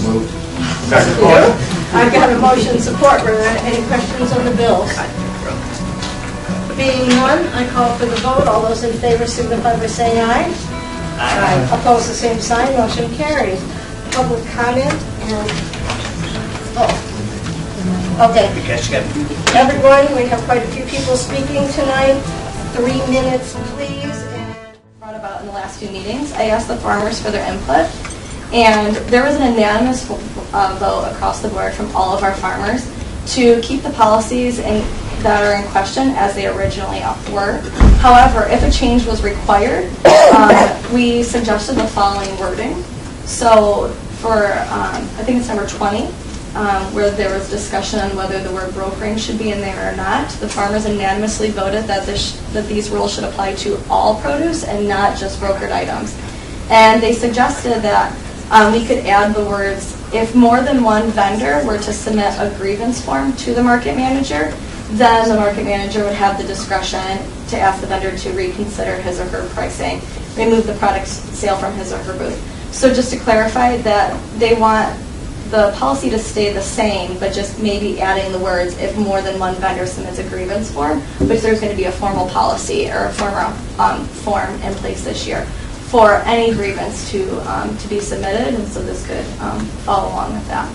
moved. Second. I've got a motion support. Were there any questions on the bills? Being none, I call for the vote. All those in favor signify by saying aye. Aye. Opposed, the same sign. Motion carries. Public comment and okay. Everyone, we have quite a few people speaking tonight. 3 minutes, please. Brought about in the last few meetings, I asked the farmers for their input, and there was an unanimous vote across the board from all of our farmers to keep the policies that are in question as they originally were. However, if a change was required, we suggested the following wording. So for, I think it's number 20, where there was discussion on whether the word brokering should be in there or not, the farmers unanimously voted that these rules should apply to all produce and not just brokered items. And they suggested that we could add the words, if more than one vendor were to submit a grievance form to the market manager, then the market manager would have the discretion to ask the vendor to reconsider his or her pricing, remove the product sale from his or her booth. So just to clarify that they want the policy to stay the same, but just maybe adding the words, if more than one vendor submits a grievance form, which there's going to be a formal policy or a form in place this year for any grievance to be submitted, and so this could follow along with that.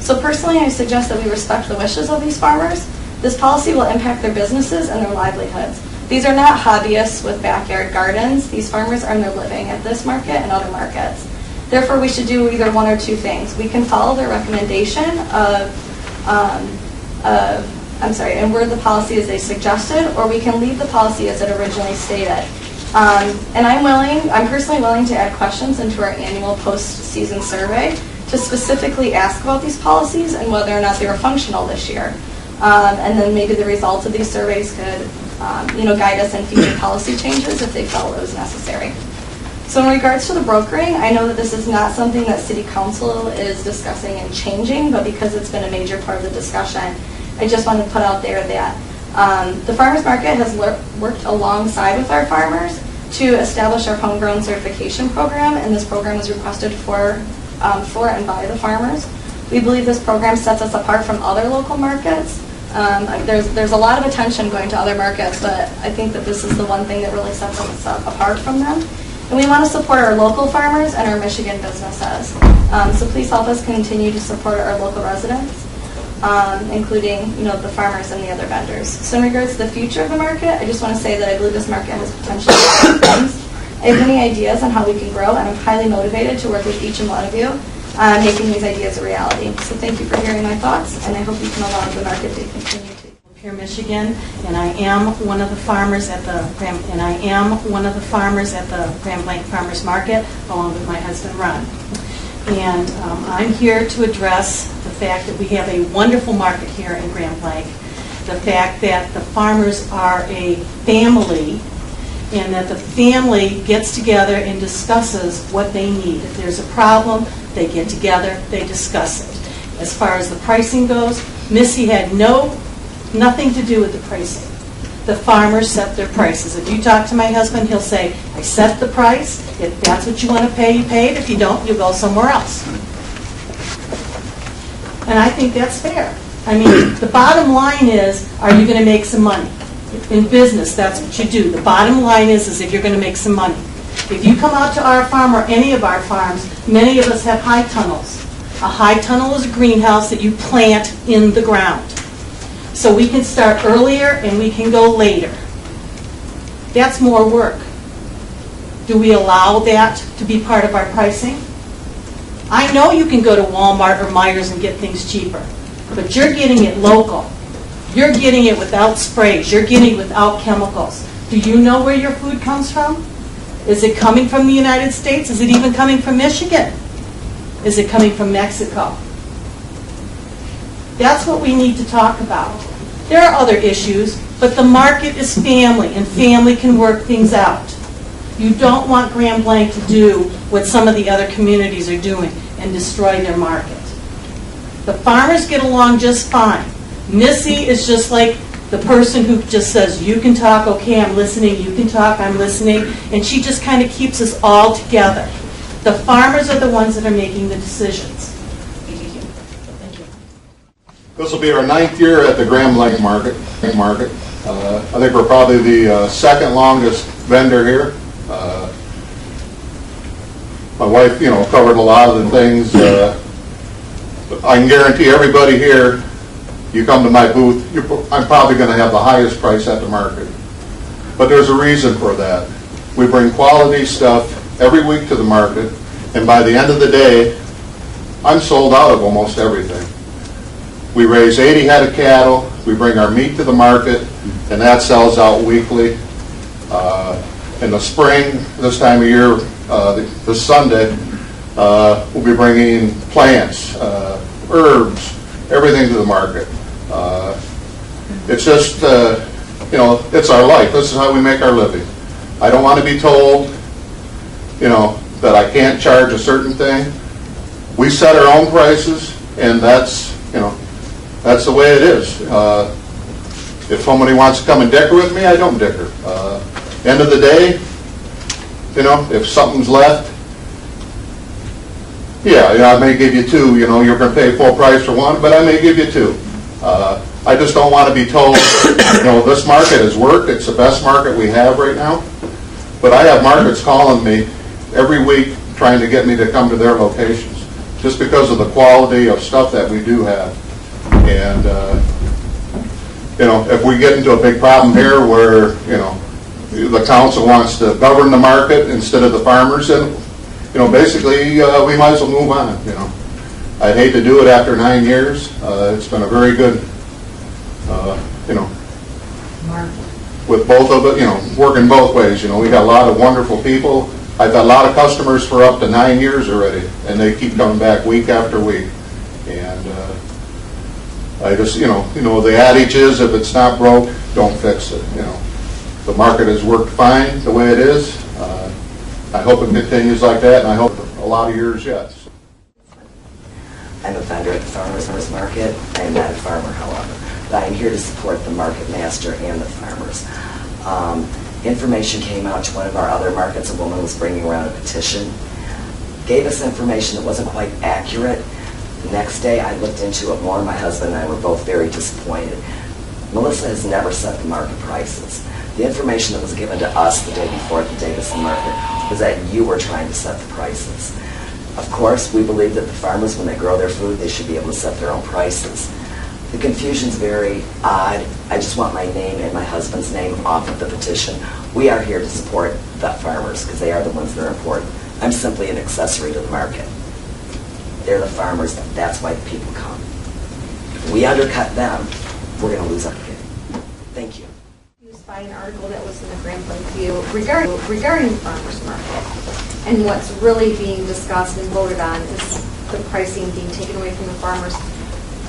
So personally, I suggest that we respect the wishes of these farmers. This policy will impact their businesses and their livelihoods. These are not hobbyists with backyard gardens. These farmers earn their living at this market and other markets. Therefore, we should do either one or two things. We can follow their recommendation and word the policy as they suggested, or we can leave the policy as it originally stated. And I'm personally willing to add questions into our annual post-season survey to specifically ask about these policies and whether or not they were functional this year. And then maybe the results of these surveys could guide us in future policy changes if they felt it was necessary. So in regards to the brokering, I know that this is not something that City Council is discussing and changing, but because it's been a major part of the discussion, I just want to put out there that the farmers market has worked alongside with our farmers to establish our homegrown certification program, and this program was requested for and by the farmers. We believe this program sets us apart from other local markets. There's a lot of attention going to other markets, but I think that this is the one thing that really sets us apart from them. And we want to support our local farmers and our Michigan businesses. So please help us continue to support our local residents, including the farmers and the other vendors. So in regards to the future of the market, I just want to say that I believe this market has potential for things. I have many ideas on how we can grow, and I'm highly motivated to work with each and one of you on making these ideas a reality. So thank you for hearing my thoughts, and I hope you can allow the market to continue to. Here, Michigan, and I am one of the farmers at the Grand Blanc Farmers Market, along with my husband Ron. And I'm here to address the fact that we have a wonderful market here in Grand Blanc, the fact that the farmers are a family, and that the family gets together and discusses what they need. If there's a problem, they get together, they discuss it. As far as the pricing goes, Missy had nothing to do with the pricing. The farmers set their prices. If you talk to my husband, he'll say, I set the price. If that's what you want to pay, you pay it. If you don't, you go somewhere else. And I think that's fair. I mean, the bottom line is, are you going to make some money? In business, that's what you do. The bottom line is if you're going to make some money. If you come out to our farm or any of our farms, many of us have high tunnels. A high tunnel is a greenhouse that you plant in the ground. So we can start earlier and we can go later. That's more work. Do we allow that to be part of our pricing? I know you can go to Walmart or Meijer's and get things cheaper, but you're getting it local. You're getting it without sprays. You're getting it without chemicals. Do you know where your food comes from? Is it coming from the United States? Is it even coming from Michigan? Is it coming from Mexico? That's what we need to talk about. There are other issues, but the market is family, and family can work things out. You don't want Grand Blanc to do what some of the other communities are doing and destroy their market. The farmers get along just fine. Missy is just like the person who just says, you can talk, okay, I'm listening, you can talk, I'm listening, and she just kind of keeps us all together. The farmers are the ones that are making the decisions. This will be our 9th year at the Blanc market. I think we're probably the second longest vendor here. My wife, covered a lot of the things. I can guarantee everybody here, you come to my booth, I'm probably going to have the highest price at the market. But there's a reason for that. We bring quality stuff every week to the market, and by the end of the day, I'm sold out of almost everything. We raise 80 head of cattle, we bring our meat to the market, and that sells out weekly. In the spring, this time of year, this Sunday, we'll be bringing plants, herbs, everything to the market. It's just, it's our life. This is how we make our living. I don't want to be told, that I can't charge a certain thing. We set our own prices, and that's the way it is. If somebody wants to come and dicker with me, I don't dicker. End of the day, if something's left, I may give you two. You're going to pay full price for one, but I may give you two. I just don't want to be told, this market has worked. It's the best market we have right now. But I have markets calling me every week trying to get me to come to their locations just because of the quality of stuff that we do have. And, if we get into a big problem here where, the council wants to govern the market instead of the farmers, then, basically we might as well move on, I'd hate to do it after 9 years. It's been a very good, with both of it, working both ways. We got a lot of wonderful people. I've got a lot of customers for up to 9 years already, and they keep coming back week after week. And I just, the adage is, if it's not broke, don't fix it. The market has worked fine the way it is. I hope it continues like that, and I hope a lot of years yet. I'm a vendor at the farmers market. I am not a farmer, however, but I am here to support the market master and the farmers. Information came out to one of our other markets. A woman was bringing around a petition, gave us information that wasn't quite accurate. The next day I looked into it more. My husband and I were both very disappointed. Melissa has never set the market prices. The information that was given to us the day before at the Davison market was that you were trying to set the prices. Of course, we believe that the farmers, when they grow their food, they should be able to set their own prices. The confusion's very odd. I just want my name and my husband's name off of the petition. We are here to support the farmers because they are the ones that are important. I'm simply an accessory to the market. They're the farmers. That's why the people come. If we undercut them, we're going to lose our kid. Thank you. By an article that was in the Grand Blanc View regarding the farmers market, and what's really being discussed and voted on is the pricing being taken away from the farmers.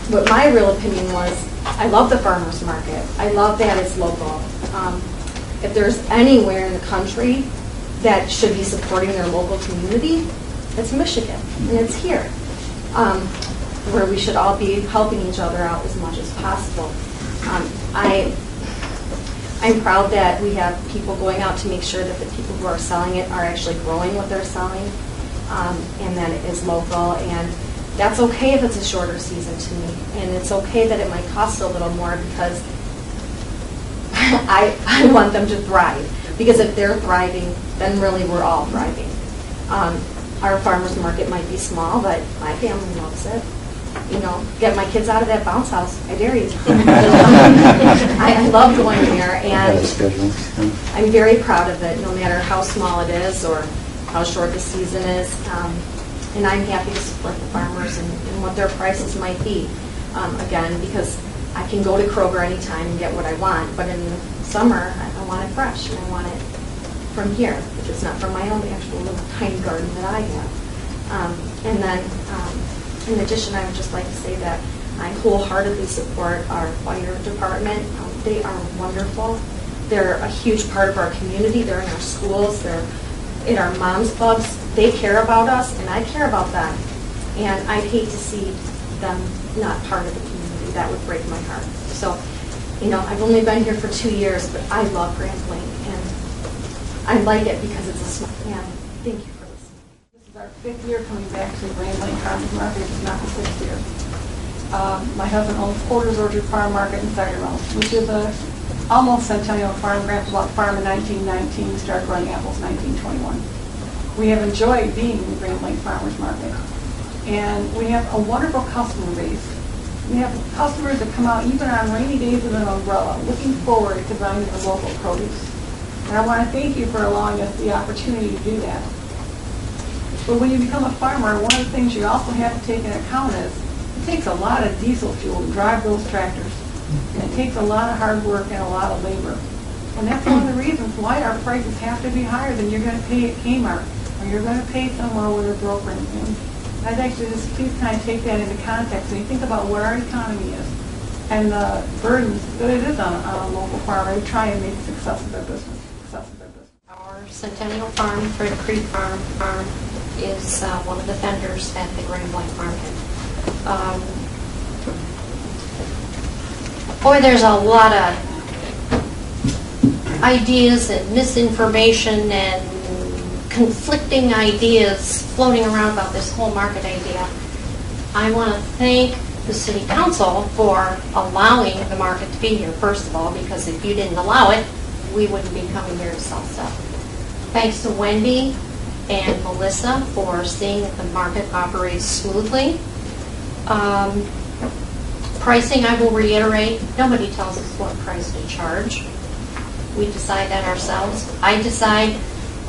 What my real opinion was, I love the farmers market. I love that it's local. If there's anywhere in the country that should be supporting their local community, it's Michigan, and it's here, where we should all be helping each other out as much as possible. I'm proud that we have people going out to make sure that the people who are selling it are actually growing what they're selling, and that it is local. And that's okay if it's a shorter season to me. And it's okay that it might cost a little more because I want them to thrive. Because if they're thriving, then really we're all thriving. Our farmers market might be small, but my family loves it. Get my kids out of that bounce house. I dare you. I love going there, and I'm very proud of it, no matter how small it is or how short the season is. And I'm happy to support the farmers and what their prices might be. Again, because I can go to Kroger anytime and get what I want, but in the summer, I want it fresh, and I want it from here, if it's not from my own actual little tiny garden that I have. And then, in addition, I would just like to say that I wholeheartedly support our fire department. They are wonderful. They're a huge part of our community. They're in our schools. They're in our moms' clubs. They care about us, and I care about them. And I'd hate to see them not part of the community. That would break my heart. So, I've only been here for 2 years, but I love Grand Blanc, and I like it because it's a small. And thank you for listening. This is our 5th year coming back to the Grand Blanc Farmers Market. It's not the 6th year. My husband owns Porter's Orchard Farm Market in Cider Mills, which is a almost centennial farm. Grandpa bought the farm in 1919, started growing apples in 1921. We have enjoyed being in the Grand Blanc Farmers Market. And we have a wonderful customer base. We have customers that come out even on rainy days with an umbrella, looking forward to buying the local produce. And I want to thank you for allowing us the opportunity to do that. But when you become a farmer, one of the things you also have to take into account is it takes a lot of diesel fuel to drive those tractors. And it takes a lot of hard work and a lot of labor. And that's one of the reasons why our prices have to be higher than you're going to pay at Kmart or you're going to pay somewhere with a broker. And I'd actually just please kind of take that into context when you think about what our economy is and the burdens that it is on a local farmer to try and make success of their business. Our Centennial Farm, Fred Creek Farm is one of the vendors at the Grand Blanc Market. Boy, there's a lot of ideas and misinformation and conflicting ideas floating around about this whole market idea. I want to thank the City Council for allowing the market to be here, first of all, because if you didn't allow it, we wouldn't be coming here to sell stuff. Thanks to Wendy and Melissa for seeing that the market operates smoothly. Pricing, I will reiterate, nobody tells us what price to charge. We decide that ourselves. I decide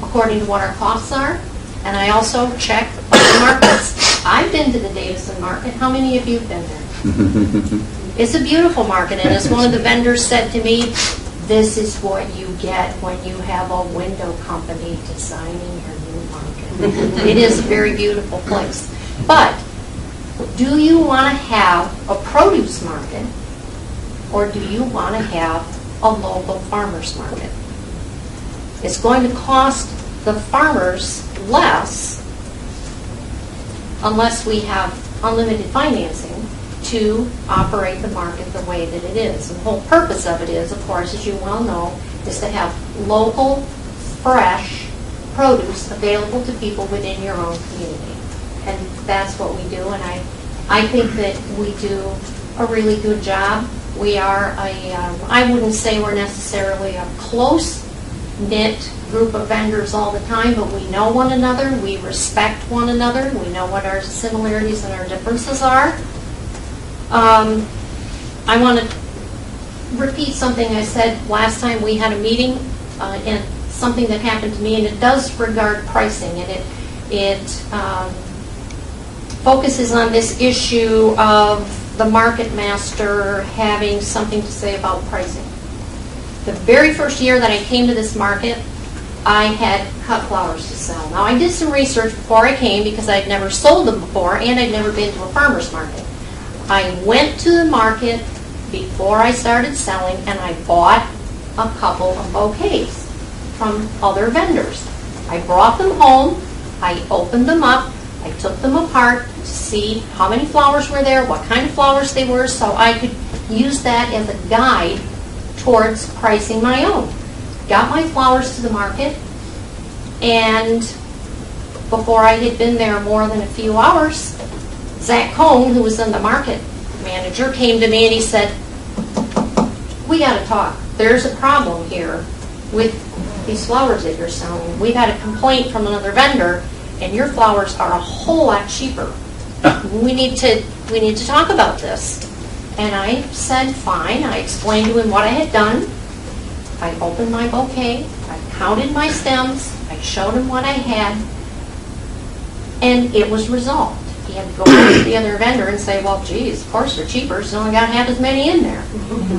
according to what our costs are, and I also check other markets. I've been to the Davison Market. How many of you have been there? It's a beautiful market, and as one of the vendors said to me, this is what you get when you have a window company designing your new market. It is a very beautiful place. But do you want to have a produce market, or do you want to have a local farmers market? It's going to cost the farmers less unless we have unlimited financing to operate the market the way that it is. And the whole purpose of it is, of course, as you well know, is to have local, fresh produce available to people within your own community. And that's what we do, and I think that we do a really good job. We are I wouldn't say we're necessarily a close-knit group of vendors all the time, but we know one another, we respect one another, we know what our similarities and our differences are. I want to repeat something I said last time we had a meeting, and something that happened to me, and it does regard pricing, and it focuses on this issue of the market master having something to say about pricing. The very first year that I came to this market, I had cut flowers to sell. Now, I did some research before I came because I'd never sold them before and I'd never been to a farmer's market. I went to the market before I started selling and I bought a couple of bouquets from other vendors. I brought them home, I opened them up, I took them apart to see how many flowers were there, what kind of flowers they were, so I could use that as a guide towards pricing my own. Got my flowers to the market, and before I had been there more than a few hours, Zach Cohn, who was in the market manager, came to me and he said, we got to talk. There's a problem here with these flowers that you're selling. We've had a complaint from another vendor, and your flowers are a whole lot cheaper. We need to talk about this. And I said, fine. I explained to him what I had done. I opened my bouquet. I counted my stems. I showed him what I had. And it was resolved. He had to go to the other vendor and say, well, geez, of course they're cheaper, so I got to have as many in there.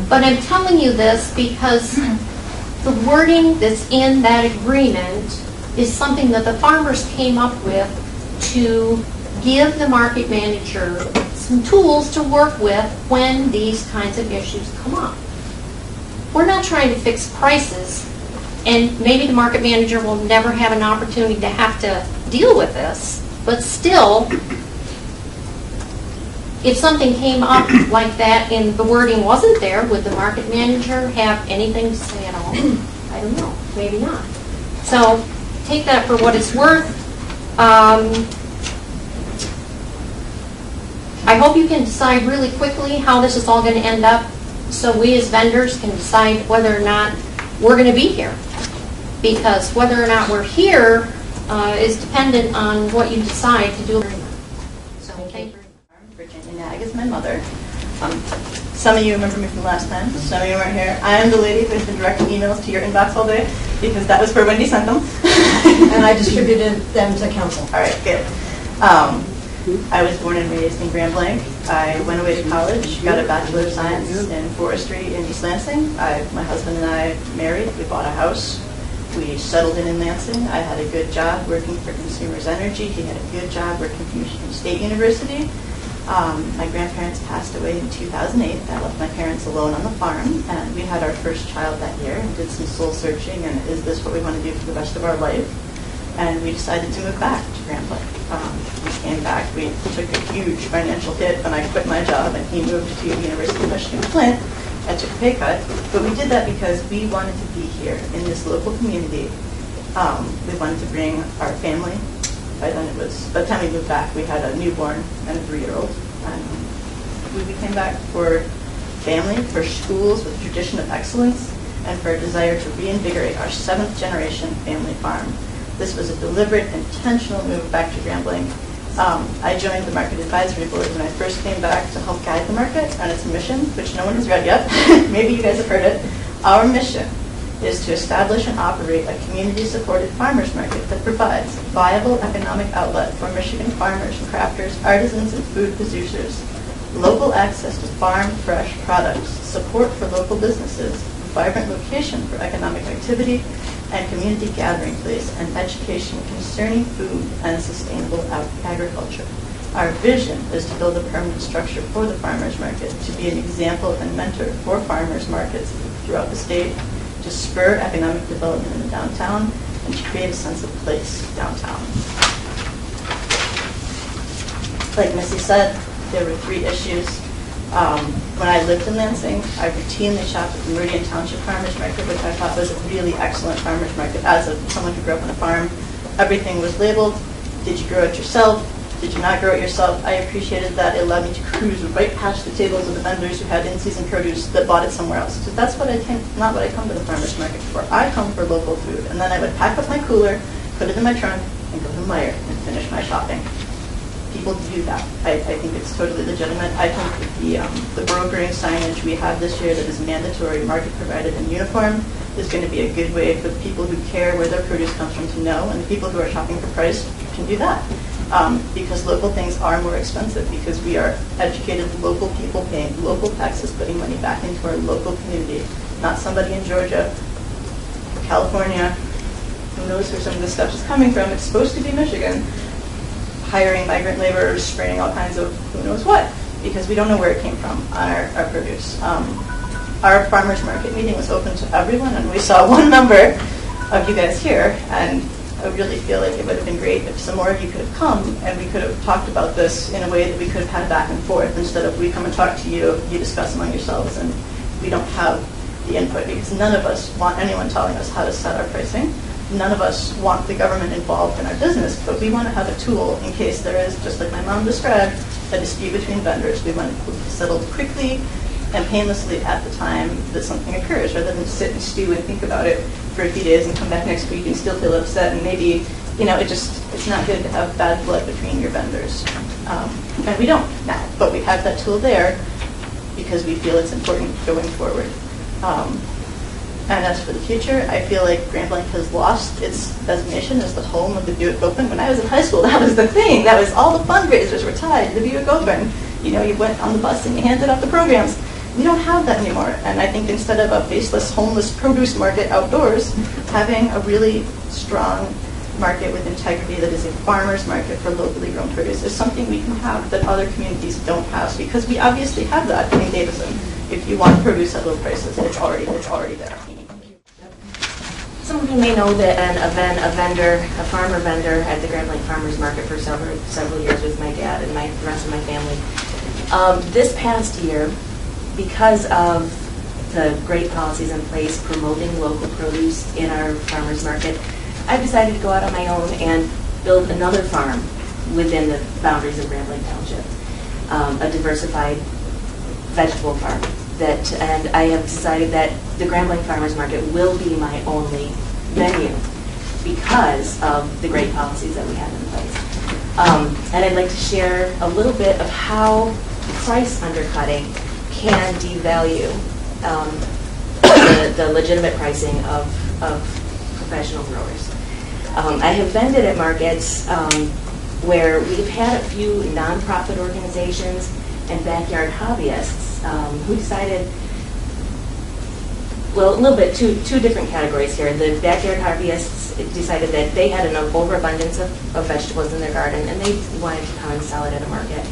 But I'm telling you this because the wording that's in that agreement is something that the farmers came up with to give the market manager some tools to work with when these kinds of issues come up. We're not trying to fix prices, and maybe the market manager will never have an opportunity to have to deal with this, but still, if something came up like that and the wording wasn't there, would the market manager have anything to say at all? I don't know. Maybe not. So take that for what it's worth. I hope you can decide really quickly how this is all going to end up, so we as vendors can decide whether or not we're going to be here. Because whether or not we're here is dependent on what you decide to do. So thank you. Virginia Nag is my mother. Some of you remember me from last time, some of you weren't here. I am the lady who's been directing emails to your inbox all day, because that was where Wendy sent them. And I distributed them to council. All right, good. I was born and raised in Grand Blanc. I went away to college, got a Bachelor of Science in Forestry in East Lansing. My husband and I married. We bought a house. We settled in Lansing. I had a good job working for Consumers Energy. He had a good job working for Michigan State University. My grandparents passed away in 2008. I left my parents alone on the farm, and we had our first child that year and did some soul searching, and is this what we want to do for the rest of our life? And we decided to move back to Grand Blanc. We came back. We took a huge financial hit when I quit my job, and he moved to the University of Michigan Flint. I took a pay cut, but we did that because we wanted to be here in this local community. We wanted to bring our family. By the time we moved back, we had a newborn and a 3-year-old. And we came back for family, for schools with a tradition of excellence, and for a desire to reinvigorate our 7th generation family farm. This was a deliberate, intentional move back to Grand Blanc. I joined the Market Advisory Board when I first came back to help guide the market on its mission, which no one has read yet. Maybe you guys have heard it. Our mission is to establish and operate a community-supported farmers market that provides a viable economic outlet for Michigan farmers, crafters, artisans, and food producers, local access to farm fresh products, support for local businesses, a vibrant location for economic activity, and community gathering place and education concerning food and sustainable agriculture. Our vision is to build a permanent structure for the farmers market, to be an example and mentor for farmers markets throughout the state, to spur economic development in the downtown, and to create a sense of place downtown. Like Missy said, there were 3 issues. When I lived in Lansing, I routinely shopped at the Meridian Township Farmers Market, which I thought was a really excellent farmers market. As someone who grew up on a farm, everything was labeled. Did you grow it yourself? Did you not grow it yourself? I appreciated that. It allowed me to cruise right past the tables of the vendors who had in-season produce that bought it somewhere else. So that's not what I come to the farmers market for. I come for local food. And then I would pack up my cooler, put it in my trunk, and go to Meijer and finish my shopping. People do that. I think it's totally legitimate. I think the brokering signage we have this year that is mandatory, market provided, and uniform is going to be a good way for the people who care where their produce comes from to know, and the people who are shopping for price can do that. Because local things are more expensive, because we are educated local people paying local taxes, putting money back into our local community, not somebody in Georgia or California who knows where some of this stuff is coming from. It's supposed to be Michigan, hiring migrant laborers, spraying all kinds of who knows what, because we don't know where it came from on our produce. Our farmers market meeting was open to everyone, and we saw one number of you guys here, and I really feel like it would have been great if some more of you could have come and we could have talked about this in a way that we could have had back and forth, instead of we come and talk to you, you discuss among yourselves, and we don't have the input, because none of us want anyone telling us how to set our pricing. None of us want the government involved in our business, but we want to have a tool in case there is, just like my mom described, a dispute between vendors. We want it to be settled quickly and painlessly at the time that something occurs, rather than sit and stew and think about it for a few days and come back next week and still feel upset, and maybe, it's not good to have bad blood between your vendors. And we don't now, but we have that tool there because we feel it's important going forward. And as for the future, I feel like Grand Blanc has lost its designation as the home of the Buick Open. When I was in high school, that was the thing. That was all the fundraisers were tied to the Buick Open. You went on the bus and you handed out the programs. We don't have that anymore. And I think instead of a faceless, homeless produce market outdoors, having a really strong market with integrity that is a farmer's market for locally grown produce is something we can have that other communities don't have, because we obviously have that in Davison. If you want produce at low prices, it's already there. Some of you may know that a farmer vendor at the Grand Blanc Farmers Market for several years with my dad and the rest of my family. This past year, because of the great policies in place promoting local produce in our farmers market, I've decided to go out on my own and build another farm within the boundaries of Grand Blanc Township. a diversified vegetable farm. And I have decided that the Grand Blanc Farmers Market will be my only venue because of the great policies that we have in place. And I'd like to share a little bit of how price undercutting can devalue the legitimate pricing of professional growers. I have vended at markets where we've had a few nonprofit organizations and backyard hobbyists who decided, well, a little bit, two different categories here. The backyard hobbyists decided that they had enough overabundance of vegetables in their garden and they wanted to come and sell it at a market.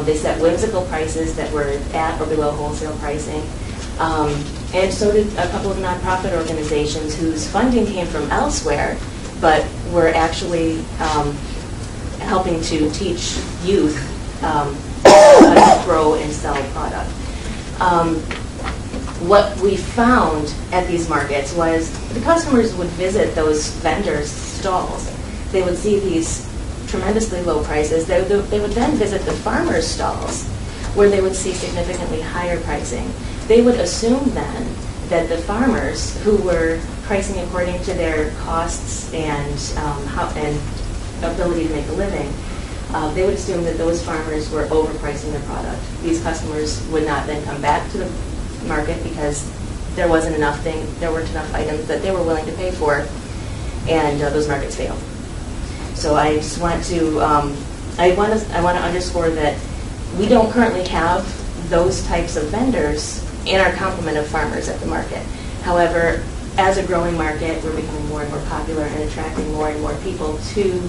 They set whimsical prices that were at or below wholesale pricing. And so did a couple of nonprofit organizations whose funding came from elsewhere, but were actually helping to teach youth how to grow and sell product. What we found at these markets was the customers would visit those vendors' stalls. They would see these tremendously low prices. They would then visit the farmers' stalls where they would see significantly higher pricing. They would assume then that the farmers who were pricing according to their costs and ability to make a living, they would assume that those farmers were overpricing their product. These customers would not then come back to the market because there weren't enough items that they were willing to pay for, and those markets failed. So I just want to I want to underscore that we don't currently have those types of vendors in our complement of farmers at the market. However, as a growing market, we're becoming more and more popular and attracting more and more people to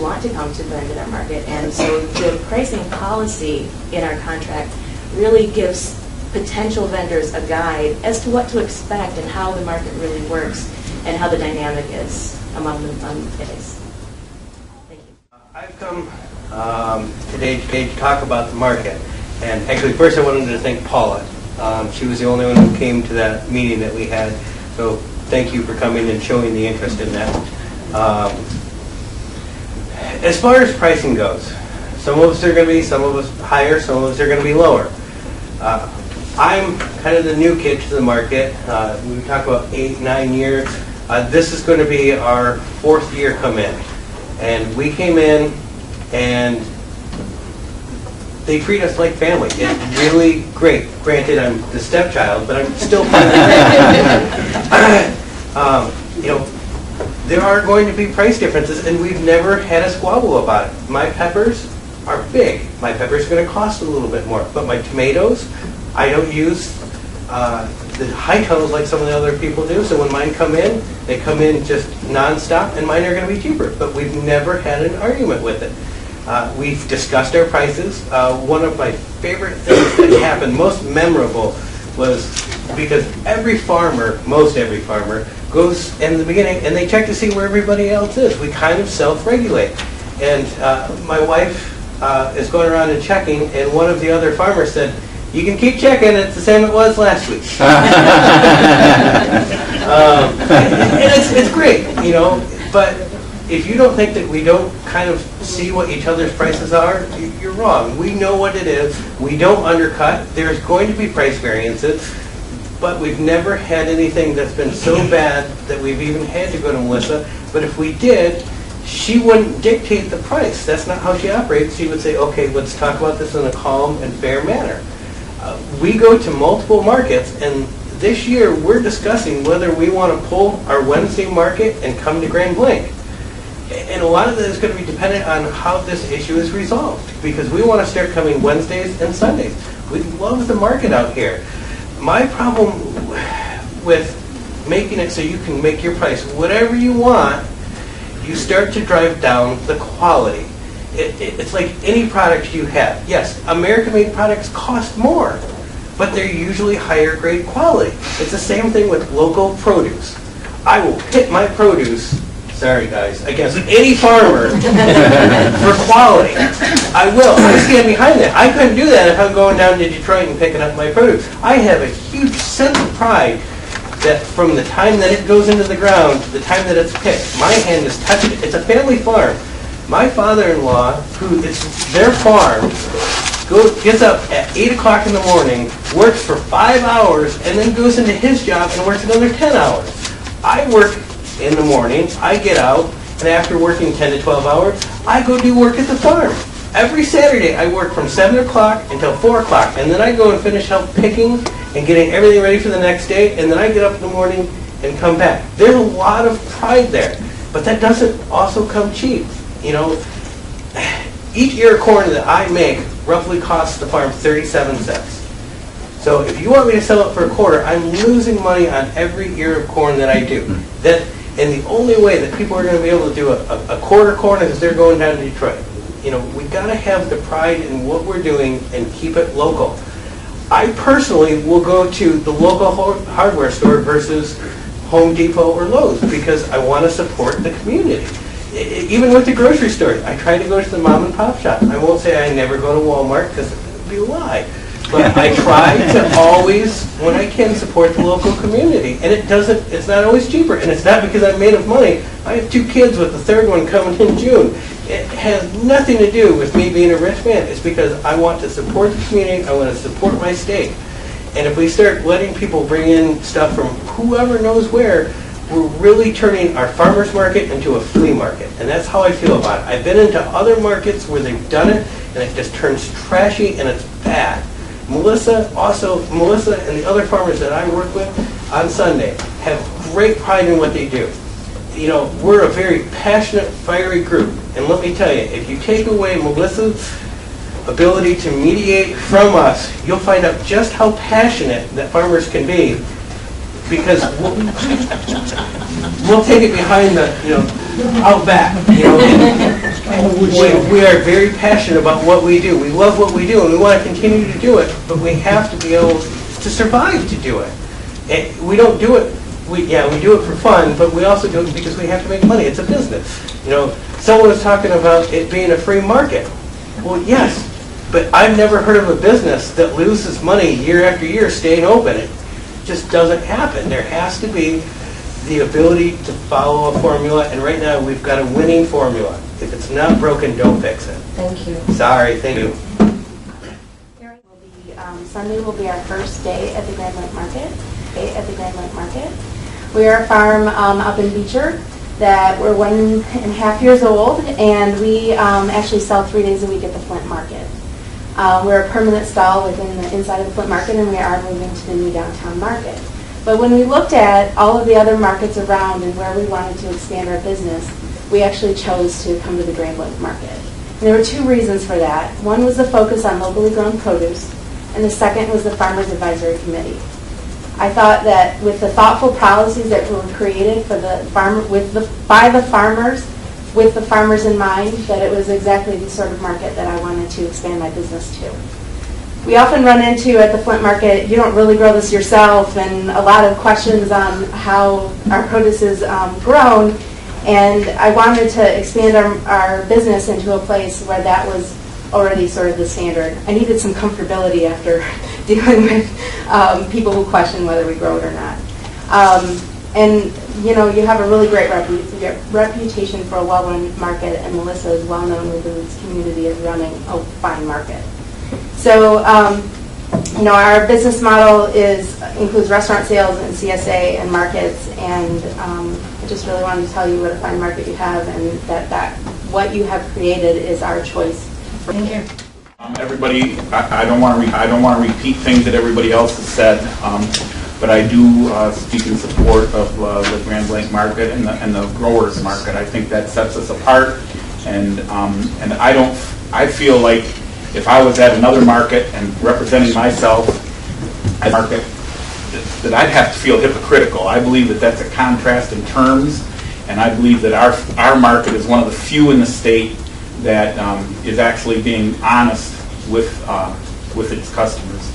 want to come to vend at our market. And so the pricing policy in our contract really gives potential vendors a guide as to what to expect and how the market really works and how the dynamic is among the days. Thank you. I've come today to talk about the market. And actually, first I wanted to thank Paula. She was the only one who came to that meeting that we had. So thank you for coming and showing the interest in that. As far as pricing goes, some of us are going to be, some of us higher, some of us are going to be lower. I'm kind of the new kid to the market. We talk about 8-9 years. This is going to be our 4th year come in. And we came in and they treat us like family. It's really great. Granted, I'm the stepchild, but I'm still there are going to be price differences, and we've never had a squabble about it. My peppers are big. My peppers are going to cost a little bit more, but my tomatoes, I don't use the high tunnels like some of the other people do. So when mine come in, they come in just nonstop, and mine are going to be cheaper. But we've never had an argument with it. We've discussed our prices. One of my favorite things that happened, most memorable, was because most every farmer, goes in the beginning and they check to see where everybody else is. We kind of self-regulate. And my wife is going around and checking, and one of the other farmers said, "You can keep checking, it's the same it was last week." And it's great, but if you don't think that we don't kind of see what each other's prices are, you're wrong. We know what it is. We don't undercut. There's going to be price variances, but we've never had anything that's been so bad that we've even had to go to Melissa. But if we did, she wouldn't dictate the price. That's not how she operates. She would say, okay, let's talk about this in a calm and fair manner. We go to multiple markets, and this year we're discussing whether we want to pull our Wednesday market and come to Grand Blanc. And a lot of that is going to be dependent on how this issue is resolved, because we want to start coming Wednesdays and Sundays. We love the market out here. My problem with making it so you can make your price whatever you want, you start to drive down the quality. It's like any product you have. Yes, American-made products cost more, but they're usually higher grade quality. It's the same thing with local produce. I will pit my produce, sorry guys, against any farmer for quality. I will. I stand behind that. I couldn't do that if I'm going down to Detroit and picking up my produce. I have a huge sense of pride that from the time that it goes into the ground to the time that it's picked, my hand has touched it. It's a family farm. My father-in-law, who it's their farm, gets up at 8 o'clock in the morning, works for 5 hours, and then goes into his job and works another 10 hours. I work in the morning, I get out, and after working 10 to 12 hours, I go do work at the farm. Every Saturday, I work from 7 o'clock until 4 o'clock, and then I go and finish help picking and getting everything ready for the next day, and then I get up in the morning and come back. There's a lot of pride there, but that doesn't also come cheap. You know, each ear of corn that I make roughly costs the farm 37 cents. So if you want me to sell it for a quarter, I'm losing money on every ear of corn that I do. And the only way that people are going to be able to do a quarter corn is if they're going down to Detroit. You know, we got to have the pride in what we're doing and keep it local. I personally will go to the local hardware store versus Home Depot or Lowe's because I want to support the community. Even with the grocery store, I try to go to the mom and pop shop. I won't say I never go to Walmart because it would be a lie. But I try to always, when I can, support the local community. And it's not always cheaper. And it's not because I'm made of money. I have 2 kids with the 3rd one coming in June. It has nothing to do with me being a rich man. It's because I want to support the community. I want to support my state. And if we start letting people bring in stuff from whoever knows where, we're really turning our farmers market into a flea market. And that's how I feel about it. I've been into other markets where they've done it, and it just turns trashy and it's bad. Melissa and the other farmers that I work with on Sunday have great pride in what they do. You know, we're a very passionate, fiery group. And let me tell you, if you take away Melissa's ability to mediate from us, you'll find out just how passionate that farmers can be, because we'll take it behind the, out back. We are very passionate about what we do. We love what we do, and we want to continue to do it, but we have to be able to survive to do it. And we don't do it, we do it for fun, but we also do it because we have to make money. It's a business. Someone was talking about it being a free market. Well, yes, but I've never heard of a business that loses money year after year staying open. It just doesn't happen. There has to be the ability to follow a formula, and right now we've got a winning formula. If it's not broken, don't fix it. Thank you. Sorry, thank you. Sunday will be our first day at the Grand Blanc Market. We are a farm up in Beecher that we're 1.5 years old, and we actually sell 3 days a week at the Flint Market. We're a permanent stall within the inside of the Flint Market, and we are moving to the new downtown market. But when we looked at all of the other markets around and where we wanted to expand our business, we actually chose to come to the Grand Blanc Market. And there were 2 reasons for that. One was the focus on locally grown produce, and the second was the Farmers Advisory Committee. I thought that with the thoughtful policies that were created for by the farmers, with the farmers in mind, that it was exactly the sort of market that I wanted to expand my business to. We often run into at the Flint Market, you don't really grow this yourself, and a lot of questions on how our produce is grown. And I wanted to expand our business into a place where that was already sort of the standard. I needed some comfortability after dealing with people who question whether we grow it or not. And you have a really great reputation for a well-run market, and Melissa is well-known within this community as running a fine market. So, our business model includes restaurant sales and CSA and markets, and I just really wanted to tell you what a fine market you have, and that what you have created is our choice. Thank you. Everybody, I don't want to repeat things that everybody else has said, but I do speak in support of the Grand Blanc Market and the growers market. I think that sets us apart, and I feel like if I was at another market and representing myself at a market, that I'd have to feel hypocritical. I believe that that's a contrast in terms, and I believe that our market is one of the few in the state that is actually being honest with its customers.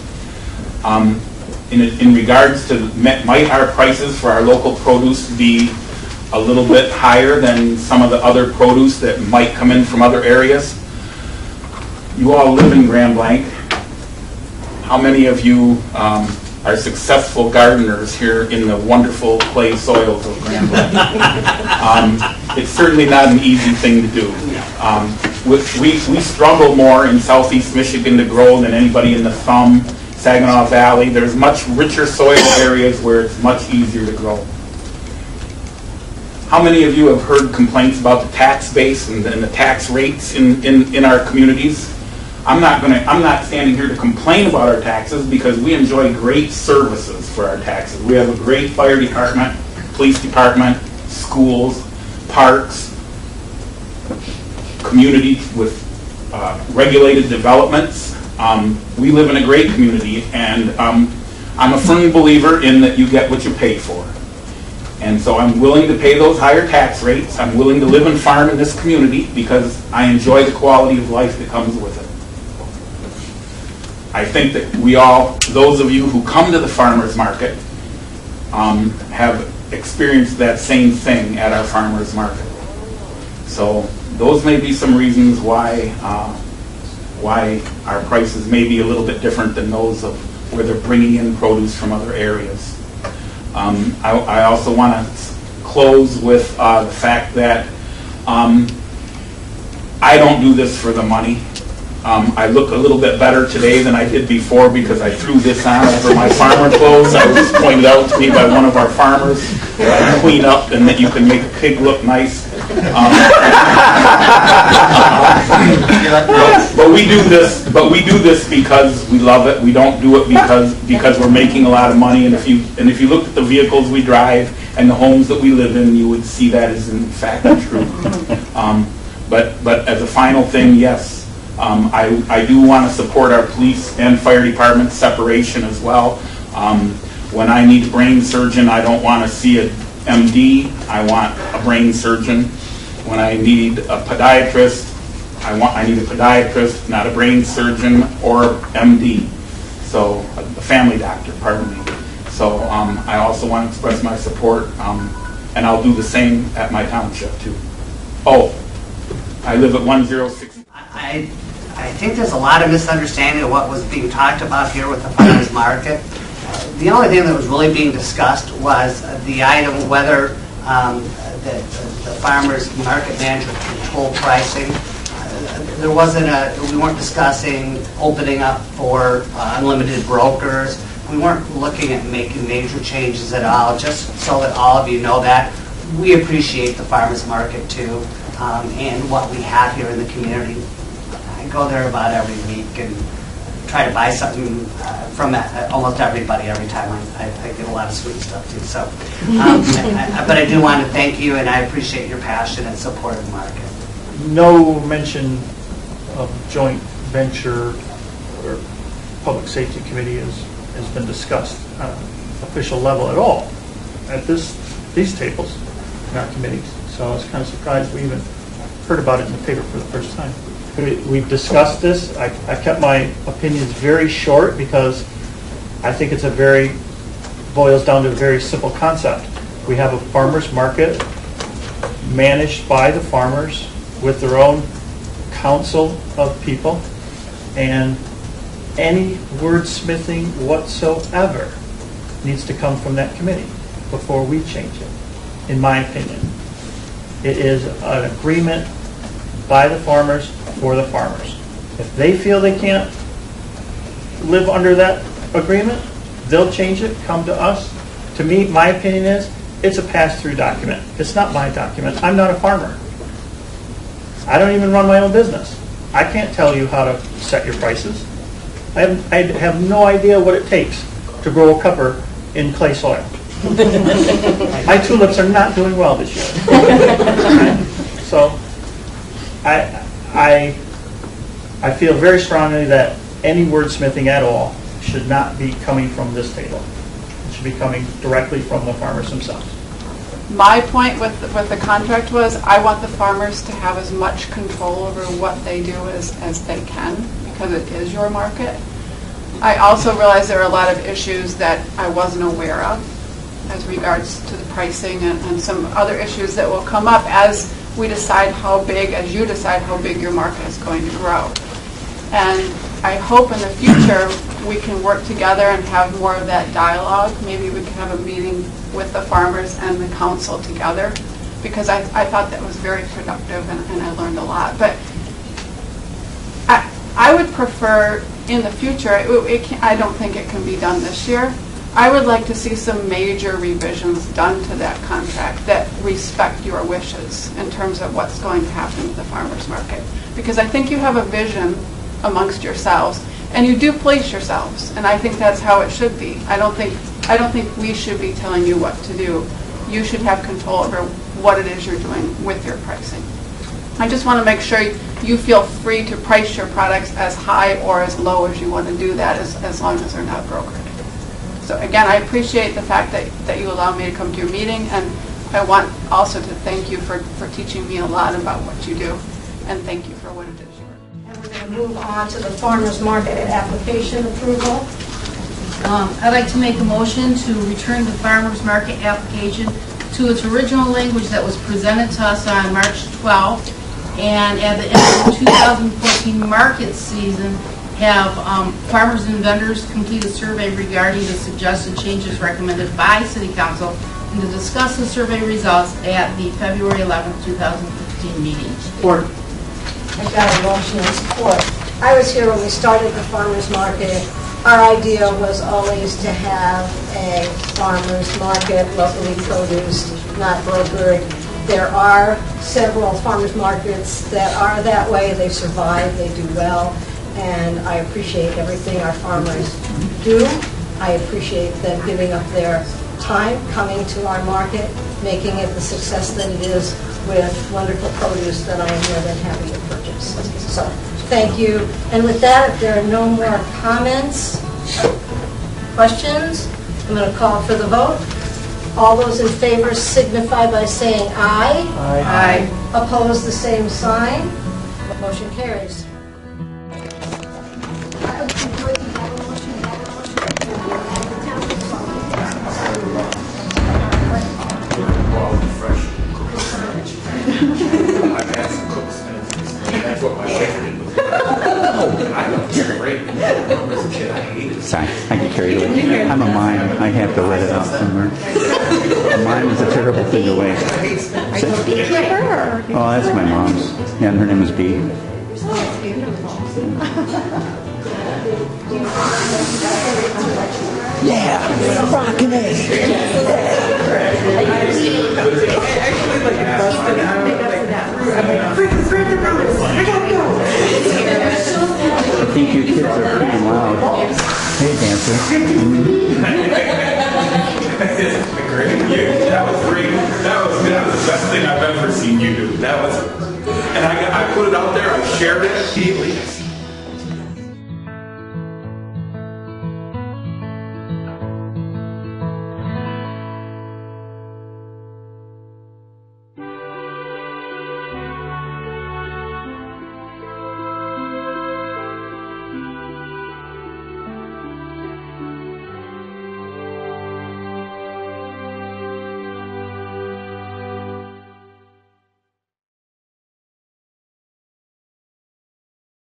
In regards to, might our prices for our local produce be a little bit higher than some of the other produce that might come in from other areas? You all live in Grand Blanc. How many of you are successful gardeners here in the wonderful clay soils of Grand Blanc? It's certainly not an easy thing to do. We struggle more in southeast Michigan to grow than anybody in the Thumb, Saginaw Valley. There's much richer soil areas where it's much easier to grow. How many of you have heard complaints about the tax base and the tax rates in our communities? I'm not standing here to complain about our taxes because we enjoy great services for our taxes. We have a great fire department, police department, schools, parks, community with regulated developments. We live in a great community, and I'm a firm believer in that you get what you pay for. And so I'm willing to pay those higher tax rates. I'm willing to live and farm in this community because I enjoy the quality of life that comes with it. I think that we all, those of you who come to the farmers market, have experienced that same thing at our farmers market. So those may be some reasons why our prices may be a little bit different than those of where they're bringing in produce from other areas. I also want to close with the fact that I don't do this for the money. I look a little bit better today than I did before because I threw this on over my farmer clothes. It was pointed out to me by one of our farmers that I clean up and that you can make a pig look nice. But we do this because we love it. We don't do it because we're making a lot of money. And if you looked at the vehicles we drive and the homes that we live in, you would see that is in fact true. But as a final thing, yes. I do want to support our police and fire department separation as well. When I need a brain surgeon, I don't want to see an MD. I want a brain surgeon. When I need a podiatrist, I need a podiatrist, not a brain surgeon or MD. So a family doctor, pardon me. So I also want to express my support, and I'll do the same at my township too. Oh, I live at 106. I think there's a lot of misunderstanding of what was being talked about here with the farmers market. The only thing that was really being discussed was the item whether the farmers market manager control pricing. We weren't discussing opening up for unlimited brokers. We weren't looking at making major changes at all. Just so that all of you know that, we appreciate the farmers market too, and what we have here in the community. I go there about every week and try to buy something from almost everybody every time. I get a lot of sweet stuff too. So, but I do want to thank you, and I appreciate your passion and support of the market. No mention of joint venture or public safety committee has been discussed on an official level at all at these tables in our committees. So I was kind of surprised we even heard about it in the paper for the first time. We've discussed this. I kept my opinions very short because I think it's boils down to a very simple concept. We have a farmer's market managed by the farmers with their own council of people, and any wordsmithing whatsoever needs to come from that committee before we change it, in my opinion. It is an agreement by the farmers for the farmers. If they feel they can't live under that agreement, they'll change it, come to us. To me, my opinion is, it's a pass-through document. It's not my document. I'm not a farmer. I don't even run my own business. I can't tell you how to set your prices. I have no idea what it takes to grow a pepper in clay soil. My tulips are not doing well this year. So I feel very strongly that any wordsmithing at all should not be coming from this table. It should be coming directly from the farmers themselves. My point with the contract was I want the farmers to have as much control over what they do as they can, because it is your market. I also realize there are a lot of issues that I wasn't aware of as regards to the pricing and some other issues that will come up as we decide how big, as you decide how big your market is going to grow. And I hope in the future we can work together and have more of that dialogue. Maybe we can have a meeting with the farmers and the council together because I thought that was very productive and I learned a lot. But I would prefer in the future, I don't think it can be done this year. I would like to see some major revisions done to that contract that respect your wishes in terms of what's going to happen with the farmers market. Because I think you have a vision amongst yourselves, and you do police yourselves, and I think that's how it should be. I don't think we should be telling you what to do. You should have control over what it is you're doing with your pricing. I just want to make sure you feel free to price your products as high or as low as you want to do that, as long as they're not brokered. So again, I appreciate the fact that you allow me to come to your meeting, and I want also to thank you for teaching me a lot about what you do, and thank you for what it is you are. And we're going to move on to the farmer's market application approval. I'd like to make a motion to return the farmer's market application to its original language that was presented to us on March 12th, and at the end of the 2014 market season, have farmers and vendors complete a survey regarding the suggested changes recommended by City Council, and to discuss the survey results at the February 11th, 2015 meeting. Support. I got a motion and support. I was here when we started the farmer's market. Our idea was always to have a farmer's market, locally produced, not brokered. There are several farmer's markets that are that way. They survive, they do well, and I appreciate everything our farmers do. I appreciate them giving up their time, coming to our market, making it the success that it is with wonderful produce that I am more than happy to purchase. So, thank you. And with that, if there are no more comments, questions, I'm going to call for the vote. All those in favor signify by saying aye. Aye. Aye. Opposed, the same sign. Motion carries. I've had some cooks, and that's what my wife did. I know, it's great. As a kid, I hated it. Sorry, I get carried away. I'm a mime. I have to let it out somewhere. A mime is a terrible thing to waste. Oh, that's my mom's. Yeah, and her name is Bee. Yeah, rocking it. I think you kids are pretty loud. Hey, dancer. That was great. That was the best thing I've ever seen you do. That was, and I put it out there. I shared it immediately.